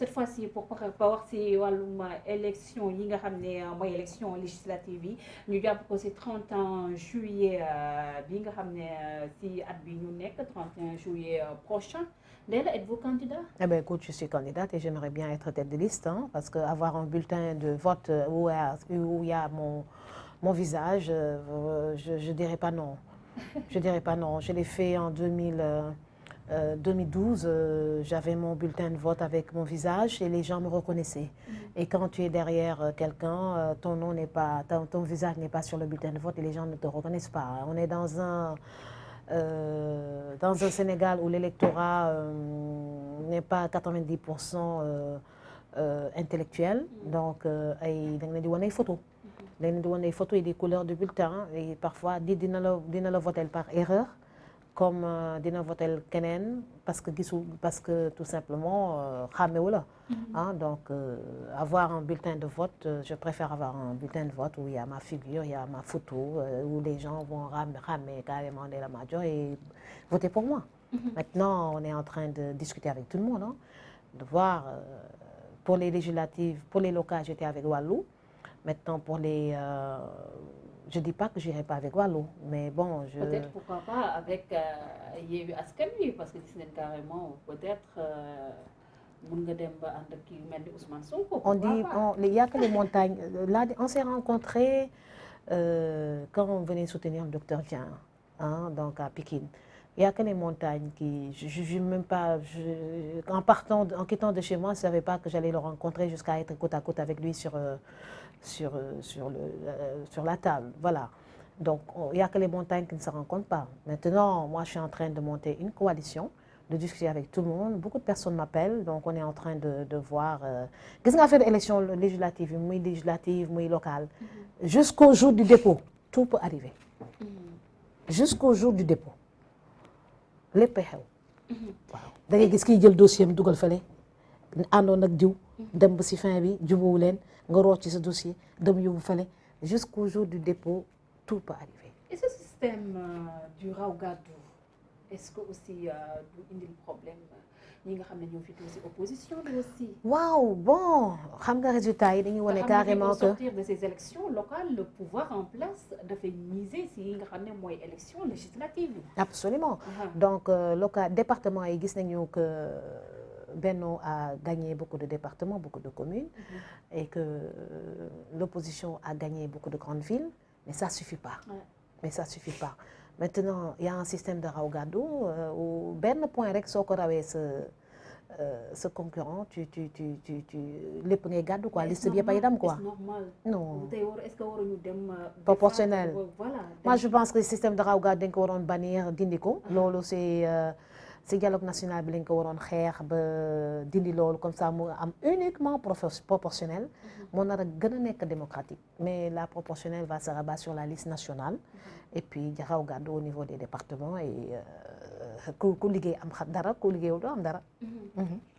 cette fois-ci pour wax ci wàllum élection yi nga xam ne mooy élection législative yi ñu jàpp ko ci 31 juillet bi nga xam ne ci at bi ñu nekk 31 juillet prochain. Ndella, êtes-vous candidat? Eh bien, écoute, je suis candidate et j'aimerais bien être tête de liste, hein, parce qu'avoir un bulletin de vote où il y a mon visage, je dirais pas non. Je dirais pas non. Je l'ai fait en 2012, j'avais mon bulletin de vote avec mon visage et les gens me reconnaissaient. Et quand tu es derrière quelqu'un, ton nom n'est pas, ton visage n'est pas sur le bulletin de vote et les gens ne te reconnaissent pas. On est dans un Sénégal où l'électorat n'est pas à 90% intellectuel, donc ay da nga leen di wane ay photo da nga leen di wane ay photo et des couleurs de bulletin et parfois dina la voter par erreur comme dina voter keneen parce que tout simplement xàmmewu la donc avoir un bulletin de vote, je préfère avoir un bulletin de vote où il y a ma figure, il y a ma photo, où les gens vont ramener carrément Ndella Madior et voter pour moi. Maintenant, on est en train de discuter avec tout le monde, hein, de voir pour les législatives, pour les locales, j'étais avec Wallu. Maintenant, pour les... je ne dis pas que je n'irai pas avec Wallu, mais bon... Peut-être, pourquoi pas, avec Yewwi Askan Wi, parce que gis nañ carrément, peut-être... mun nga dem ba ànd ak kii mel ni Ousmane Sonko. Il y a que les montagnes. Là, on s'est rencontrés quand on venait soutenir le docteur Dieng, hein, donc à Pikine. Il y a que les montagnes qui, même pas, en quittant de chez moi, je ne savais pas que j'allais le rencontrer jusqu'à être côte à côte avec lui sur la table. Voilà. Donc, il n'y a que les montagnes qui ne se rencontrent pas. Maintenant, moi, je suis en train de monter une coalition, de discuter avec tout le monde. Beaucoup de personnes m'appellent, donc on est en train de voir. Qu'est-ce qu'on a fait d'élection législative, muy locale, jusqu'au jour du dépôt, tout peut arriver. Jusqu'au jour du dépôt. lépp xew. waaw da ngay gis kiy jël dossier am dugal fële àndoon ak diw dem ba si fin bi jubóowu leen nga root ci sa dossier dem yóbbu fële jusqu'au jour du dépôt tout peut arriver. Et ce système du raw gàddu est-ce que aussi du indil problème ñi nga xam ne ñoo fi aussi opposition bi aussi. waaw bon xam nga résultat yi dañuy wane carrément que. au sortir de ces élections locales le pouvoir en place dafay miser si yi nga xam ne mooy élection législative yi. absolument donc local département yi gis nañu que Benno a gagné beaucoup de départements, beaucoup de communes et que l'opposition a gagné beaucoup de grandes villes, mais ça suffit pas. Mais ça suffit pas. Maintenant, il y a un système de raw gàddu où benn point rek soo ko rawee sa concurrent lépp ngay gàddu quoi liste bi yëpp ay dem quoi. C'est normal. Non. Est-ce que waruñu dem. proportionnel. Voilà. Moi je pense que le système de raw gàddu dañ ko waroon bannir dindi ko. loolu c'est dialogue national bi lañ ko waroon xeex ba dindi loolu comme ça mu am uniquement proportionnel. moo nar a gën a nekk démocratique. mais la proportionnelle va se rabattre sur la liste nationale. et puis raw gàddu au niveau des départements et ku liggéey am dara ku liggéeyul doo am dara.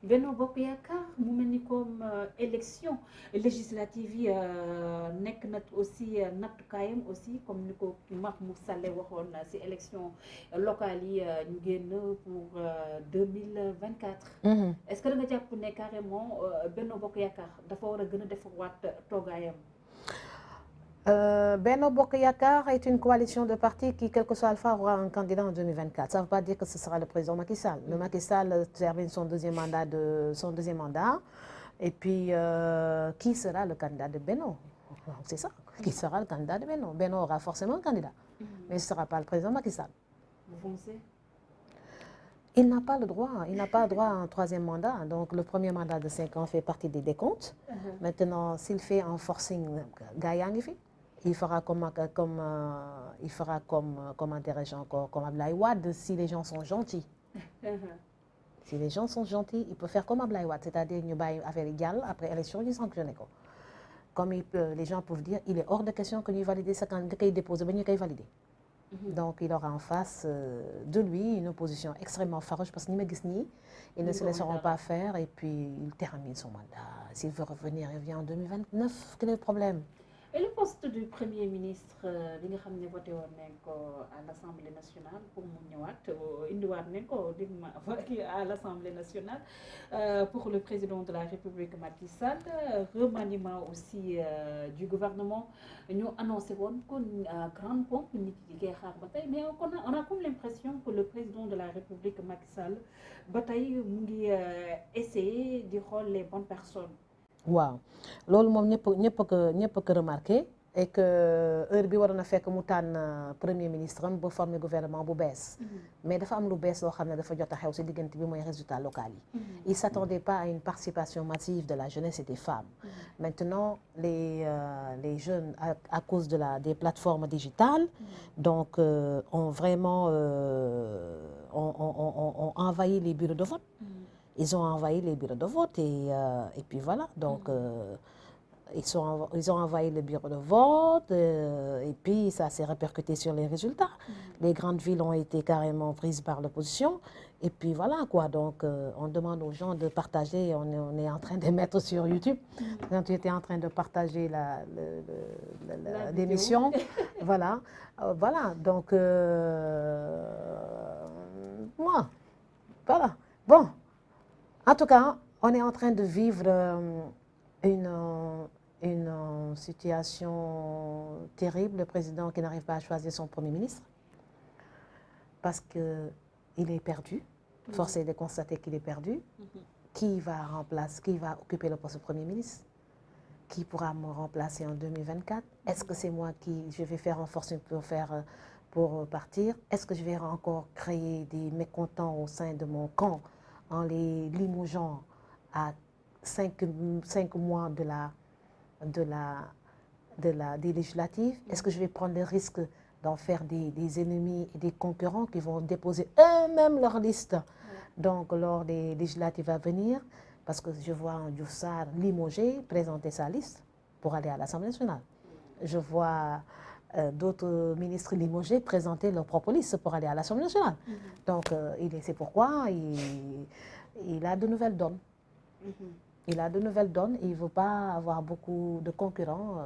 Benno Bokk Yaakaar mu mel ni comme élection législative yi nekk na aussi nattukaayam aussi comme ni ko Mahmoud Saleh waxoon ci élection locale yi ñu génn pour 2024. Est-ce que da nga jàpp ne carrément Benno Bokk Yaakaar dafa war a gën a defarwaat toogaayam? Benno Bokk Yaakaar est une coalition de partis qui, quel que soit Alpha, aura un candidat en 2024. Ça ne veut pas dire que ce sera le président Macky Sall. Le Macky Sall termine son deuxième mandat. Et puis, qui sera le candidat de Benno? C'est ça. Qui sera le candidat de Benno? Benno aura forcément un candidat. Mais ce ne sera pas le président Macky Sall. Vous pensez? Il n'a pas le droit. Il n'a pas le droit à un troisième mandat. Donc, le premier mandat de 5 ans fait partie des décomptes. Maintenant, s'il fait un forcing, gars ngi fi. Il fera comme dirais-je encore, comme Abdoulaye Wade, si les gens sont gentils. Si les gens sont gentils, il peut faire comme Abdoulaye Wade, c'est-à-dire ñu bàyyi affaire yi jàll après élection ñu sanctionné ko. Comme les gens peuvent dire, il est hors de question que ñuy valider sa candidat nga koy déposer ba ñu koy valider. Donc il aura en face de lui une opposition extrêmement farouche parce que ñi ma gis nii, ils ne se laisseront pas faire et puis il termine son mandat. S'il veut revenir, il revient en 2029. Quel est le problème? Et le poste du Premier ministre, bi nga xam ne voté woon nañ ko à l'Assemblée nationale pour mu ñëwaat indiwaat nañ ko digma à l'Assemblée nationale pour le président de la République Macky Sall, remaniement aussi du gouvernement ñu annoncé woon kon grande pompe nit yi di koy xaar ba tey mais on a comme l'impression que le président de la République Macky Sall ba tey mu ngi essayer di xool les bonnes personnes. waaw loolu moom ñëpp ko remarqué et que heure bi waroon a fekk mu tànn premier ministre am ba former gouvernement bu bees mais dafa am lu bees loo xam ne dafa jot a xew ci diggante bi mooy résultat local yi il s'attendait pas à une participation massive de la jeunesse et des femmes maintenant les jeunes à cause de des plateformes digitales donc ont vraiment ont envahi les bureaux de vote. Ils ont envahi les bureaux de vote et puis voilà, donc ils ont envahi les bureaux de vote et puis ça s'est répercuté sur les résultats. Les grandes villes ont été carrément prises par l'opposition et puis voilà quoi, donc on demande aux gens de partager, on est en train de mettre sur YouTube, quand tu étais en train de partager l'émission, voilà, voilà, donc moi, voilà, bon. En tout cas, on est en train de vivre une situation terrible. Le président qui n'arrive pas à choisir son premier ministre parce qu'il est perdu. Force est de constater qu'il est perdu. Qui va occuper le poste de premier ministre? Qui pourra me remplacer en 2024? Est-ce que c'est moi je vais faire en force pour partir? Est-ce que je vais encore créer des mécontents au sein de mon camp en les limogeant à 5 mois des législatives? Est-ce que je vais prendre le risque d'en faire des ennemis et des concurrents qui vont déposer eux-mêmes leur liste donc lors des législatives à venir? Parce que je vois Diouf Sarr limogé présenter sa liste pour aller à l'Assemblée nationale. Je vois d'autres ministres limogés présenter leur propre liste pour aller à l'Assemblée nationale. Donc, c'est pourquoi il a de nouvelles donnes. Il a de nouvelles donnes et il ne veut pas avoir beaucoup de concurrents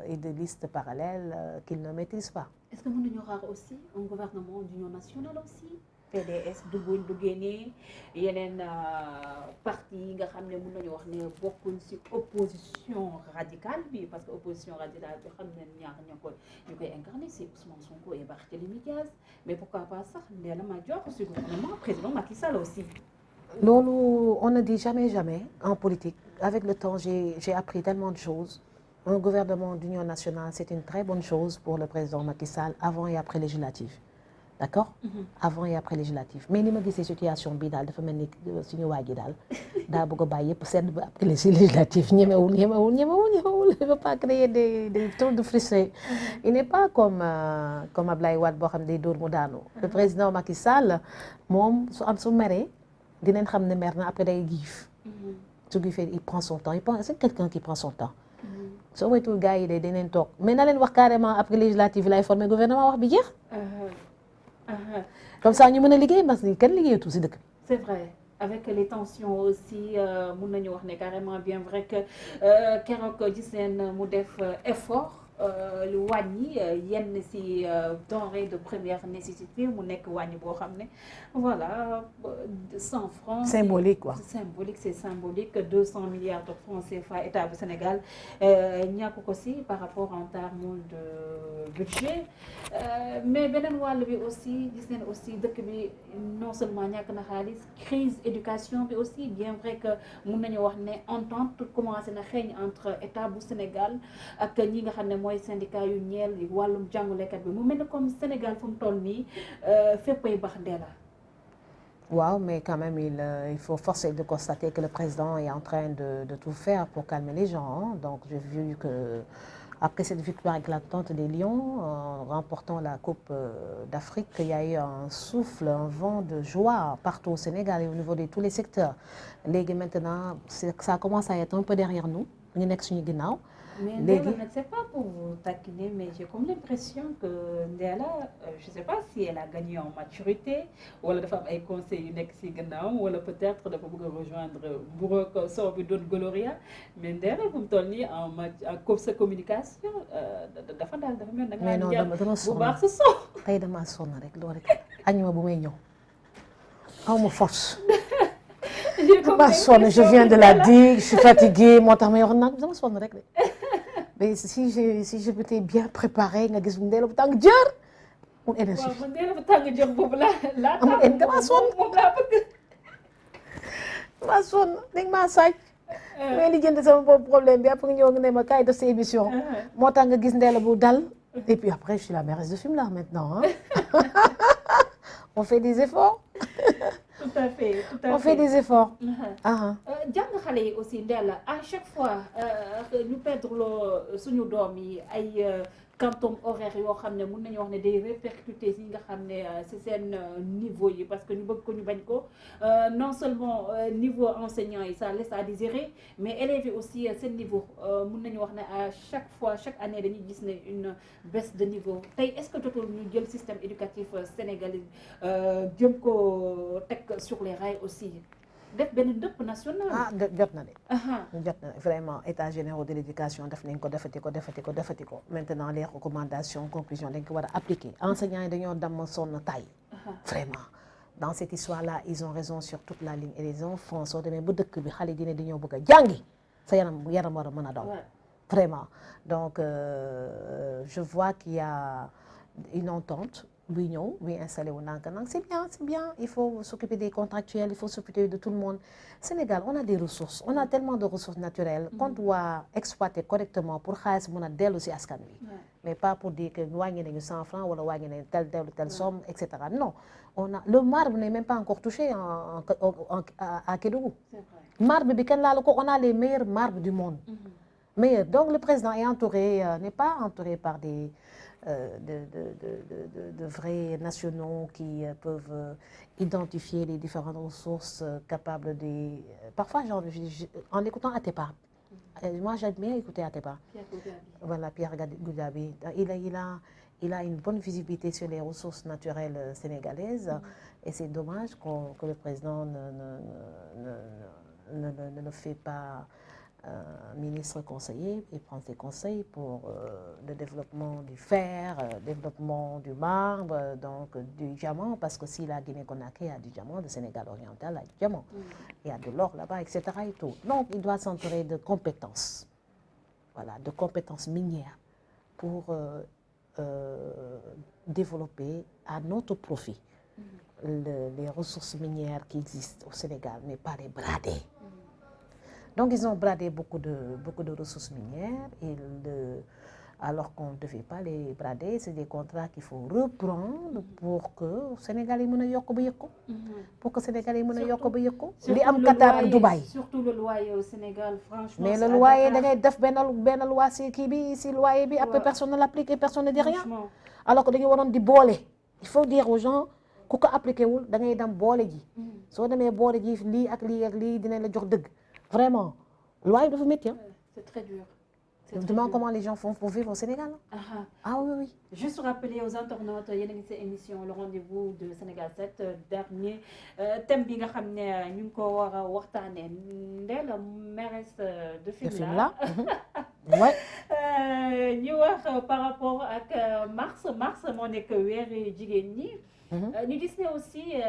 et de listes parallèles qu'il ne maîtrise pas. Est-ce que nous aurons aussi un gouvernement d'union nationale aussi? PDS dugguñ duggee nii yeneen parti yi nga xam ne mën nañu wax ne bokkuñ ci opposition radicale bi parce que opposition radicale bi xam ne ñaar ñu koy incarner c'est Ousmane Sonko et Barthélémy Diaz mais pourquoi pas sax Ndella Madior ci gouvernement président Macky Sall aussi. Loolu on ne dit jamais jamais en politique. Avec le temps j'ai appris tellement de choses. Un gouvernement d'union nationale c'est une très bonne chose pour le président Macky Sall avant et après législative. D'accord? Avant et après législative mais ni ma gisee situation bi daal dafa mel ni suñu waa ji daal daa bëgg a bàyyi yëpp sedd ba après législative ñemewul il veut pas créer des trucs de frustrés. Il n'est pas comme Ablaye Wade boo xam ne day dóor mu daanu. Le président Macky Sall moom su meree dinañ xam ne mer na après day giif. su giifee il prend son temps c'est quelqu'un qui prend son temps. soo moytuwul gars yi de dinañ toog mais na leen wax carrément après législative yi lay former gouvernement wax bi jeex. Comme ça ñu mën a liggéey parce que kenn liggéeyatul ci dëkk bi. C'est vrai avec les tensions aussi mun nañu wax ne carrément bien vrai que keroog gis neen mu def effort lu wàññi yenn ci denrées de première nécessité mu nekk wàññi boo xam ne voilà 100 francs. Symbolique quoi. C'est symbolique 200 milliards de francs CFA état bu Sénégal ñàkk ko ci par rapport en termes de budget mais beneen wàll bi aussi gis neen aussi dëkk bi non seulement ñàkk na xaalis crise éducation bi aussi bien vrai que mun nañu wax ne entente commencé na xeeñ entre état bu Sénégal ak ñi nga xam ne mooy syndicat yu ñeel wàllum jàngalekat bi mu mel ne comme Sénégal fu mu toll nii féppay bax Ndella. Waaw mais quand même il faut forcer de constater que le président est en train de tout faire pour calmer les gens donc j'ai vu que après cette victoire éclatante des Lions remportant la Coupe d'Afrique il y a eu un souffle un vent de joie partout au Sénégal et au niveau de tous les secteurs léegi maintenant ça commence à être un peu derrière nous ñu nekk suñu ginnaaw. mais Ndella nag c'est pas pour vous taquiner mais j'ai comme l'impression que Ndella je sais pas si elle a gagné en maturité wala dafa am ay conseils yu nekk ci ginnaaw wala peut-être dafa bëgg a rejoindre Mburok soo bi doon Gloria mais Ndella fu mu toll nii en sa communication dafa daal dafa mel da mais non dama sonn bu baax sa son. tey damaa sonn rek loolu rek añuma bu may ñëw aw ma force. dama sonn je viens de la digue je suis fatiguée moo tax ma yor nag dama sonn rek de. mais si je m'étais bien préparée nga gis Ndella bu tàng jër mun énergie. waaw man Ndella bu tàng jër boobu laa amul dama sonn moom laa bëgg. dama sonn dañ maa sàcc. mais li jënd sama boobu problème bi après ñëw nga ne ma kaay def sa émission. moo tax nga gis Ndella bu dal. et puis après je suis la mairesse de Fimela maintenant on fait des efforts. tout à fait on fait des efforts. jàng xale yi aussi Ndella à chaque fois ñu perdre loo suñu doom yi ay quantum horaire yoo xam ne mën nañu wax ne day répercuter yi nga xam ne ci seen niveau yi parce que ñu bëgg ko ñu bañ ko non seulement niveau enseignant yi ça laisse à désirer mais élèves yi aussi seen niveau mën nañu wax ne à chaque fois chaque année dañuy gis ne une baisse de niveau tey est-ce que jotul ñu jël système éducatif sénégalais jëm ko teg sur les rails aussi def benn dëpp national. jot na de. jot na vraiment état général de l'éducation def nañ ko defati ko maintenant les recommandations conclusions dañ ko war a appliquer enseignants yi dañoo damm sonn tay vraiment dans cette histoire là ils ont raison sur toute la ligne et les enfants soo demee ba dëkk bi xale dina dañoo bëgg a jàngi sa yaram war a mën a daw vraiment donc je vois qu'il y a une entente buy ñëw buy installé wu nank c'est bien il faut s'occuper des contractuels il faut s'occuper de tout le monde Sénégal on a des ressources on a tellement de ressources naturelles qu'on doit exploiter correctement pour xaalis mën a dellu ci askan wi mais pas pour dire que wàññi nañu 100 francs wala wàññi nañu telle somme etc. non on a le marbre n'est même pas encore touché à Kédougou marbre bi kenn laalu ko on a les meilleurs marbres du monde meilleurs donc le président est entouré n'est pas entouré par des de vrais nationaux qui peuvent identifier les différentes ressources capables de... Parfois, en écoutant Atepa, moi j'aime bien écouter Atepa. Voilà, Pierre Goudiaby. Il a une bonne visibilité sur les ressources naturelles sénégalaises et c'est dommage que le président ne le fait pas ministre conseiller et prend ses conseils pour le développement du fer, développement du marbre, donc du diamant, parce que si la Guinée-Conakry a du diamant, le Sénégal oriental a du diamant. Il y a de l'or là-bas, etc. et tout. Donc, il doit s'entourer de compétences, voilà, de compétences minières pour développer à notre profit les ressources minières qui existent au Sénégal, mais pas les brader. Donc, ils ont bradé beaucoup de ressources minières alors qu'on ne devait pas les brader. C'est des contrats qu'il faut reprendre pour que le Sénégal ait yokk ba yëg ko. Pour que le Sénégal ait yokk ba yëg ko. Li am Qatar ak Dubaï. Surtout le loyer au Sénégal, franchement. Mais le loyer, da ngay def benn loi si kii bi si loyer bi après personne ne l'applique et personne ne dit rien. Alors que dañu waroon di boole. Il faut dire aux gens ku ko appliqué wul da ngay dem boole ji. Soo demee boole ji lii ak lii dinañ la jox dëgg. Vraiment, loi dafa métti. C'est très dur. Je me demande comment les gens font pour vivre au Sénégal. Ah oui. Juste rappeler aux internautes yéen a ngi seen émission le rendez-vous de Sénégal 7 dernier thème bi nga xam ne ñu ngi ko war a waxtaanee Ndella mairesse de Fimela. Ouais. ñu wax par rapport ak mars moo nekk weeri jigéen ñi. ñu gis ne aussi.